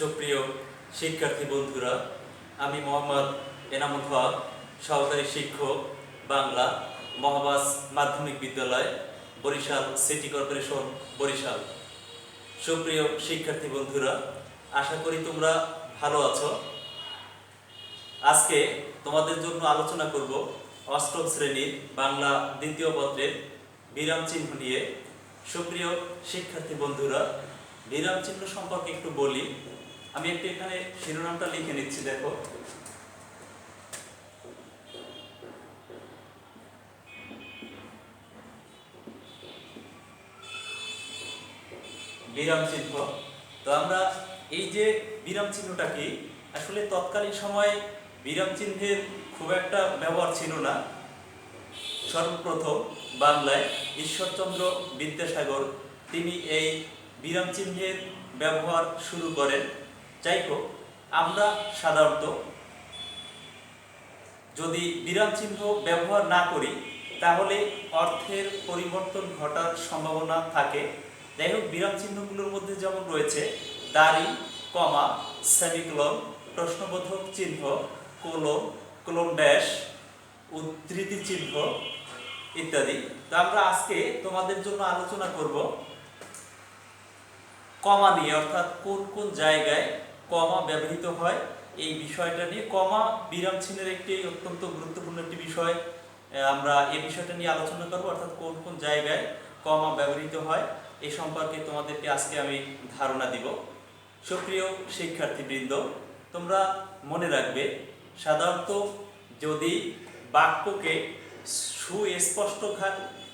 সুপ্রিয় শিক্ষার্থী বন্ধুরা, আমি মোহাম্মদ এনামুল হক, সহকারী শিক্ষক, বাংলা, মহাবাস মাধ্যমিক বিদ্যালয়, বরিশাল সিটি কর্পোরেশন, বরিশাল। সুপ্রিয় শিক্ষার্থী বন্ধুরা, আশা করি তোমরা ভালো আছো। আজকে তোমাদের জন্য আলোচনা করব অষ্টম শ্রেণীর বাংলা দ্বিতীয় পত্রের বিরাম চিহ্ন নিয়ে। সুপ্রিয় শিক্ষার্থী বন্ধুরা, বিরাম চিহ্ন সম্পর্কে একটু বলি। আমি একটু এখানে শিরোনামটা লিখে নিচ্ছি, দেখো। বিরাম চিহ্ন। তো আমরা এই যে বিরাম চিহ্নটা কি, আসলে তৎকালীন সময়ে বিরাম চিহ্নের খুব একটা ব্যবহার ছিল না। সর্বপ্রথম বাংলায় ঈশ্বরচন্দ্র বিদ্যাসাগর তিনি এই বিরাম চিহ্নের ব্যবহার শুরু করেন। যাই হোক, আমরা সাধারণত যদি বিরাম চিহ্ন ব্যবহার না করি তাহলে অর্থের পরিবর্তন ঘটার সম্ভাবনা থাকে। যাই হোক, বিরাম চিহ্নগুলোর মধ্যে যেমন রয়েছে দাড়ি, কমা, সেমিকোলন, প্রশ্নবোধক চিহ্ন, কোলন, কোলন ড্যাশ, উদ্ধৃতি চিহ্ন ইত্যাদি। তো আমরা আজকে তোমাদের জন্য আলোচনা করব কমা নিয়ে, অর্থাৎ কোন কোন জায়গায় কমা ব্যবহৃত হয় এই বিষয়টা নিয়ে। কমা বিরাম চিহ্নের একটি অত্যন্ত গুরুত্বপূর্ণ একটি বিষয়। আমরা এই বিষয়টা নিয়ে আলোচনা করব, অর্থাৎ কোন কোন জায়গায় কমা ব্যবহৃত হয় এই সম্পর্কে তোমাদেরকে আজকে আমি ধারণা দিব। সুপ্রিয় শিক্ষার্থীবৃন্দ, তোমরা মনে রাখবে, সাধারণত যদি বাক্যকে সুস্পষ্ট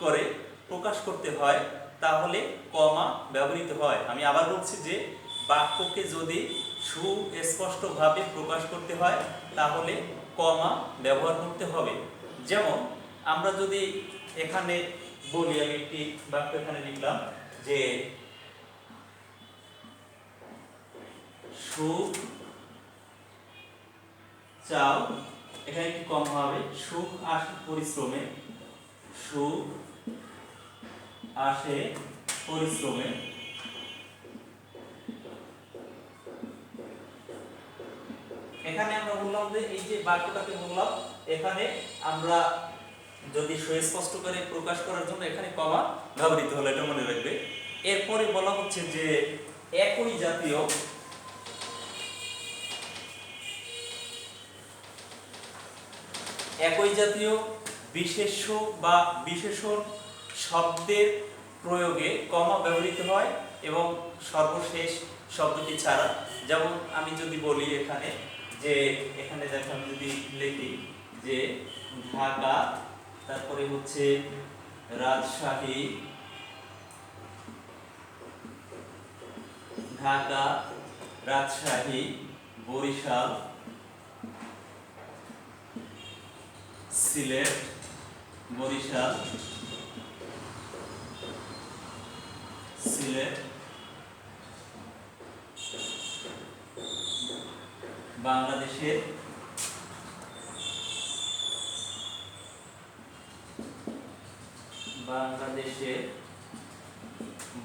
করে প্রকাশ করতে হয় তাহলে কমা ব্যবহৃত হয়। আমি আবার বলছি যে বাক্যকে যদি সুস্পষ্টভাবে প্রকাশ করতে হয় তাহলে কমা ব্যবহার করতে হবে। যেমন আমরা যদি এখানে বলি, আমি একটি বাক্য এখানে লিখলাম যে সুখ চাও, এখানে একটি কমা হবে। সুখ আসে পরিশ্রমে, সুখ আসে পরিশ্রমে। এখানে আমরা বললাম যে এই যে বাক্যটাকে বললাম, এখানে আমরা যদি সুস্পষ্ট করে প্রকাশ করার জন্য এখানে কমা ব্যবহৃত হলো, এটা মনে রাখবে। এরপরে বলা হচ্ছে যে একই জাতীয় বিশেষ্য বা বিশেষণ শব্দের প্রয়োগে কমা ব্যবহৃত হয় এবং সর্বশেষ শব্দটি ছাড়া। যেমন আমি যদি বলি এখানে যে, এখানে দেখো আমি যদি লিখি যে ঢাকা, তারপরে হচ্ছে রাজশাহী, ঢাকা, রাজশাহী, বরিশাল, সিলেট, বরিশাল, সিলেট, বাংলাদেশের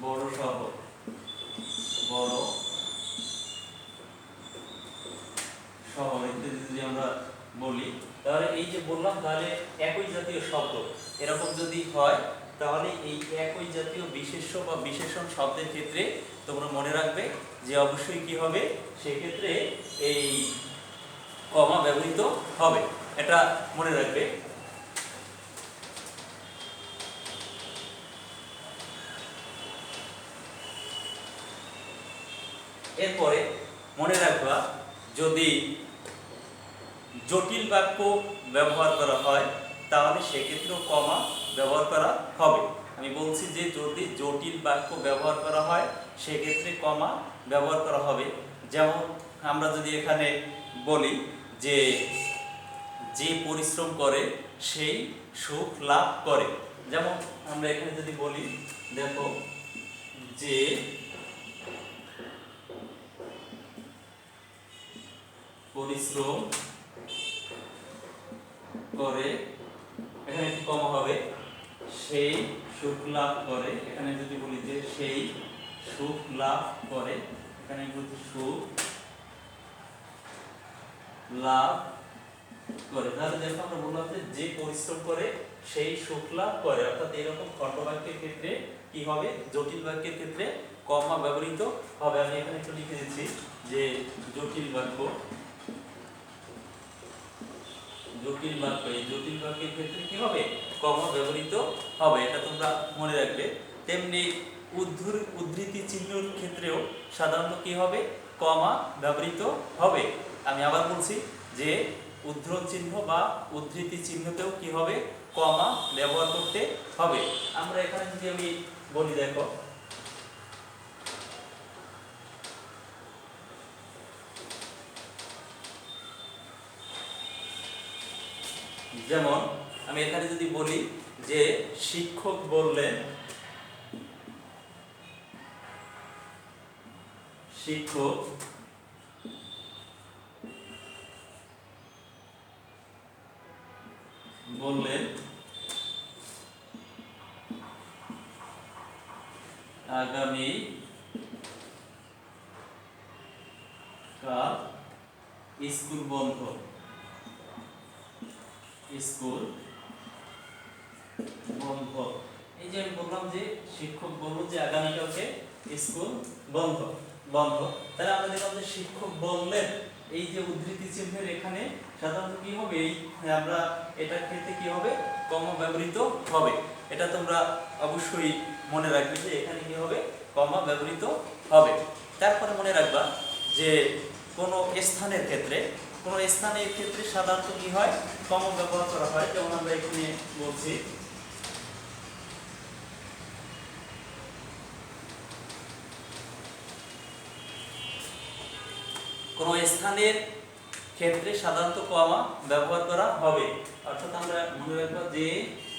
বড় শহর, ইত্যাদি যদি আমরা বলি, তাহলে এই যে বললাম, তাহলে একই জাতীয় শব্দ এরকম যদি হয় তাহলে এই একই জাতীয় বিশেষ্য বা বিশেষণ শব্দের ক্ষেত্রে তোমরা মনে রাখবে যে অবশ্যই কি হবে, সেক্ষেত্রে এই কমা ব্যবহৃত হবে, এটা মনে রাখবে। এরপরে মনে রাখবা, যদি জটিল বাক্য ব্যবহার করা হয় তাহলে সেক্ষেত্রেও কমা ব্যবহার করা হবে। আমি বলছি যে যদি জটিল বাক্য ব্যবহার করা হয় সেক্ষেত্রে কমা ব্যবহার করা হবে। যেমন আমরা যদি এখানে বলি যে যে পরিশ্রম করে সেই সুখ লাভ করে। যেমন আমরা এখানে যদি বলি, দেখো, যে পরিশ্রম করে, এখানে একটি কমা হবে, সেই সুখ লাভ করে। এখানে যদি বলি যে সেই সুখ লাভ করে, এখানে বলছি সুখ লাভ করে। তাহলে দেখো আমরা বললাম যে পরিশ্রম করে সেই সুখ লাভ করে, অর্থাৎ এরকম খণ্ডবাক্যের ক্ষেত্রে কি হবে, জটিল বাক্যের ক্ষেত্রে কমা ব্যবহৃত হবে। আমি এখানে একটু লিখে দিচ্ছি যে জটিল বাক্য, জটিল বাক্য, এই জটিল বাক্যের ক্ষেত্রে কি হবে, কমা ব্যবহৃত হবে, এটা তোমরা মনে রাখবে। তেমনি উদ্ধৃতি চিহ্নের ক্ষেত্রেও সাধারণত কি হবে, কমা ব্যবহৃত হবে। আমি আবার বলছি যে উদ্ধৃত চিহ্ন বা উদ্ধৃতি চিহ্নতেও কি হবে, কমা ব্যবহার করতে হবে। আমরা এখানে যদি আমি বলি, দেখো যেমন আমি এখানে যদি বলি যে শিক্ষক বললেন, শিক্ষক বললেন আগামী কাল স্কুল বন্ধ, স্কুল বন্ধ। এই যে আমি বললাম যে শিক্ষক বলল যে আগামীকালকে স্কুল বন্ধ, বন্ধ। তাহলে আমরা দেখলাম যে শিক্ষক বললেন, এই যে উদ্ধৃতি চিহ্নের এখানে সাধারণত কি হবে, এই আমরা এটার ক্ষেত্রে কি হবে, কমা ব্যবহৃত হবে। এটা তোমরা অবশ্যই মনে রাখবে যে এখানে কি হবে, কমা ব্যবহৃত হবে। তারপরে মনে রাখবা যে কোনো স্থানের ক্ষেত্রে, কোনো স্থানের ক্ষেত্রে সাধারণত কি হয়, কমা ব্যবহার করা হয়। যেমন আমরা এখানে বলছি কোনো স্থানের ক্ষেত্রে সাধারণত কমা ব্যবহার করা হবে। অর্থাৎ আমরা মনে রাখবো যে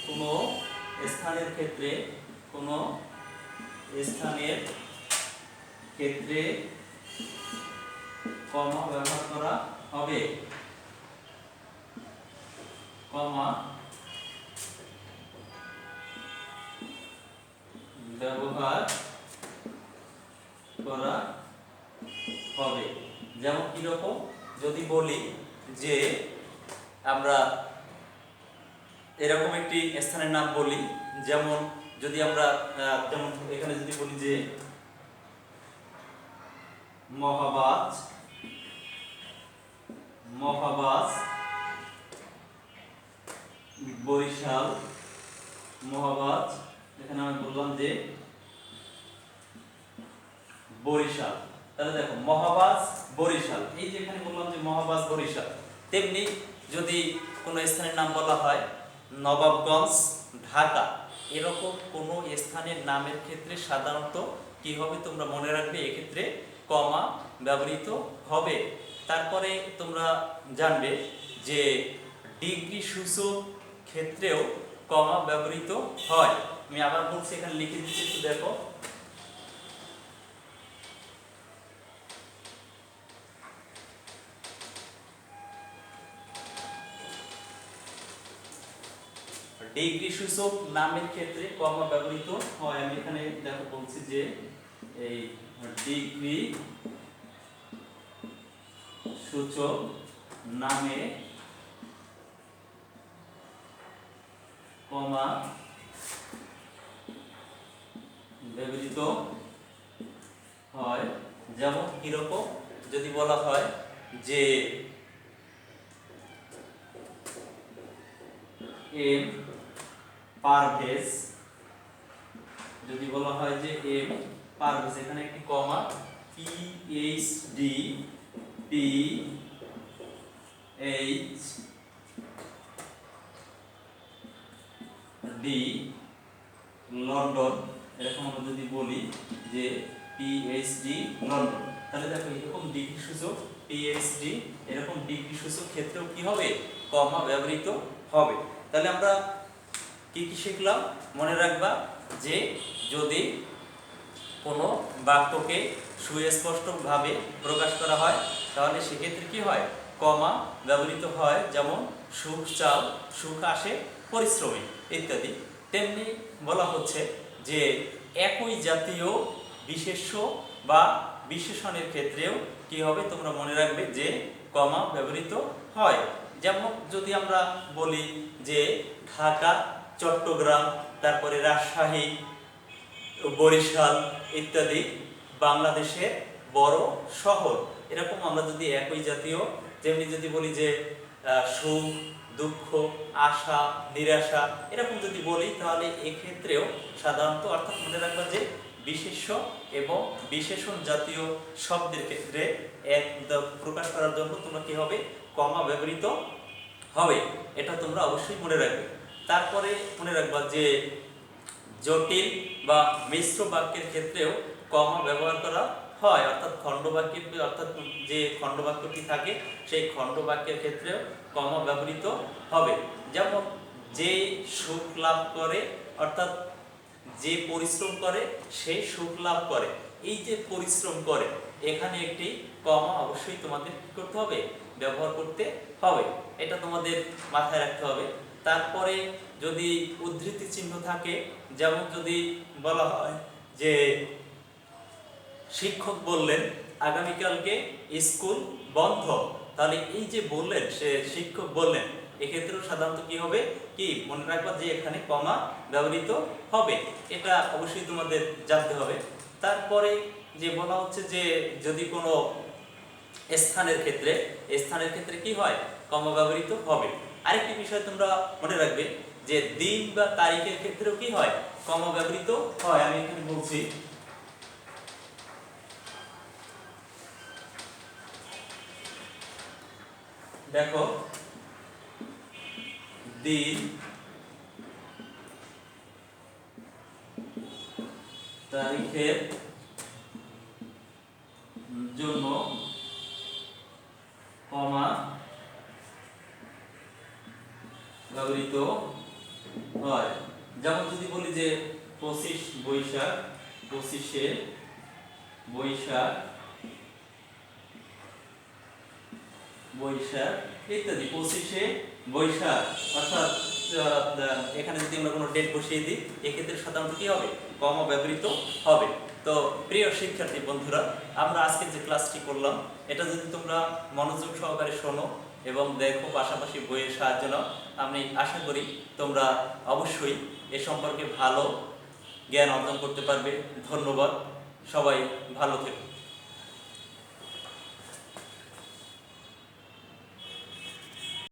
কোনো স্থানের ক্ষেত্রে, কোনো স্থানের ক্ষেত্রে কমা ব্যবহার করা হবে, কমা ব্যবহার করা হবে। যেমন কিরকম, যদি বলি যে আমরা এরকম একটি স্থানের নাম বলি, যেমন যদি আমরা যেমন এখানে যদি বলি যে মহাবাজ, মহাবাজ বরিশাল, মহাবাজ, এখানে আমি বললাম যে বরিশাল। তাহলে দেখো মহাবাজ বরিশাল, এই যে এখানে বললাম যে মহাবাজ বরিশাল। তেমনি যদি কোনো স্থানের নাম বলা হয় নবাবগঞ্জ ঢাকা, এরকম কোনো স্থানের নামের ক্ষেত্রে সাধারণত কি হবে, তোমরা মনে রাখবে এক্ষেত্রে কমা ব্যবহৃত হবে। তারপরে তোমরা জানবে যে ডিগ্রি সূচক ক্ষেত্রেও কমা ব্যবহৃত হয়। আমি আবার বলছি, এখানে লিখে দিচ্ছি, একটু দেখো ডিগ্রি সূচক নামের ক্ষেত্রে কমা ব্যবহৃত হয়। আমি এখানে দেখো বলছি যে এই ডিগ্রি সূচক নামে কমা ব্যবহৃত হয়। যেমন কিরকম, যদি বলা হয় যে এম পারভেজ, যদি বলা হয় যে এম পারভেজ, এখানে একটি কমা, পিএইচডি, পিএইচডি লন্ডন, এরকম আমরা যদি বলি যে পিএইচডি লন্ডন, তাহলে দেখো এরকম ডিগ্রি সূচক পিএইচডি, এরকম ডিগ্রি সূচক ক্ষেত্রেও কি হবে, কমা ব্যবহৃত হবে। তাহলে আমরা কি কি শিখলাম, মনে রাখবা যে যদি কোনো বাক্যকে সুস্পষ্টভাবে প্রকাশ করা হয় তাহলে সেক্ষেত্রে কি হয়, কমা ব্যবহৃত হয়। যেমন সুখ চাল, সুখ আসে পরিশ্রমে ইত্যাদি। তেমনি বলা হচ্ছে যে একই জাতীয় বিশেষ্য বা বিশেষণের ক্ষেত্রেও কি হবে, তোমরা মনে রাখবে যে কমা ব্যবহৃত হয়। যেমন যদি আমরা বলি যে ঢাকা, চট্টগ্রাম, তারপরে রাজশাহী, বরিশাল ইত্যাদি বাংলাদেশের বড় শহর, এরকম আমরা যদি একই জাতীয়, যেমনি যদি বলি যে সুখ, দুঃখ, আশা, নিরাশা, এরকম যদি বলি, তাহলে এক্ষেত্রেও সাধারণত, অর্থাৎ মনে রাখবা যে বিশেষ্য এবং বিশেষণ জাতীয় শব্দের ক্ষেত্রে এক প্রকাশ করার জন্য তোমরা কি হবে, কমা ব্যবহৃত হবে। এটা তোমরা অবশ্যই মনে রাখবে। তারপরে মনে রাখবা যে জটিল বা মিশ্র বাক্যের ক্ষেত্রেও কমা ব্যবহার করা হয়, অর্থাৎ খণ্ডবাক্যে, অর্থাৎ যে খণ্ডবাক্যটি থাকে সেই খণ্ডবাক্যের ক্ষেত্রেও কমা ব্যবহৃত হবে। যেমন যে সুখ লাভ করে, অর্থাৎ যে পরিশ্রম করে সে সুখ লাভ করে। এই যে পরিশ্রম করে, এখানে একটি কমা অবশ্যই তোমাদের কি করতে হবে, ব্যবহার করতে হবে। এটা তোমাদের মাথায় রাখতে হবে। তারপরে যদি উদ্ধৃতি চিহ্ন থাকে, যেমন যদি বলা হয় যে শিক্ষক বললেন আগামীকালকে স্কুল বন্ধ, তাহলে এই যে বললেন, সে শিক্ষক বললেন, এক্ষেত্রেও সাধারণত কি হবে, কি মনে রাখবা যে এখানে কমা ব্যবহৃত হবে। এটা অবশ্যই তোমাদের জানতে হবে। তারপরে যে বলা হচ্ছে যে যদি কোনো স্থানের ক্ষেত্রে কি হয়, কমা ব্যবহৃত হবে। আরেকটি বিষয় তোমরা মনে রাখবে যে দিন বা তারিখের ক্ষেত্রেও কি হয়, কমা ব্যবহৃত হয়। আমি এখানে বলছি, দেখো দিন, তারিখের জন্য কমা ব্যবহৃত হয়। যেমন যদি বলি যে 25 বৈশাখ, 25শে বৈশাখ, ইত্যাদি, 25শে বৈশাখ, অর্থাৎ এখানে যদি আমরা কোনো ডেট বসিয়ে দিই, এক্ষেত্রে সাধারণত কি হবে, কমা ব্যবহৃত হবে। তো প্রিয় শিক্ষার্থী বন্ধুরা, আমরা আজকে যে ক্লাসটি করলাম, এটা যদি তোমরা মনোযোগ সহকারে শোনো এবং দেখো, পাশাপাশি বইয়ের সাহায্য নাও, আমি আশা করি তোমরা অবশ্যই এ সম্পর্কে ভালো জ্ঞান অর্জন করতে পারবে। ধন্যবাদ, সবাই ভালো থেকো।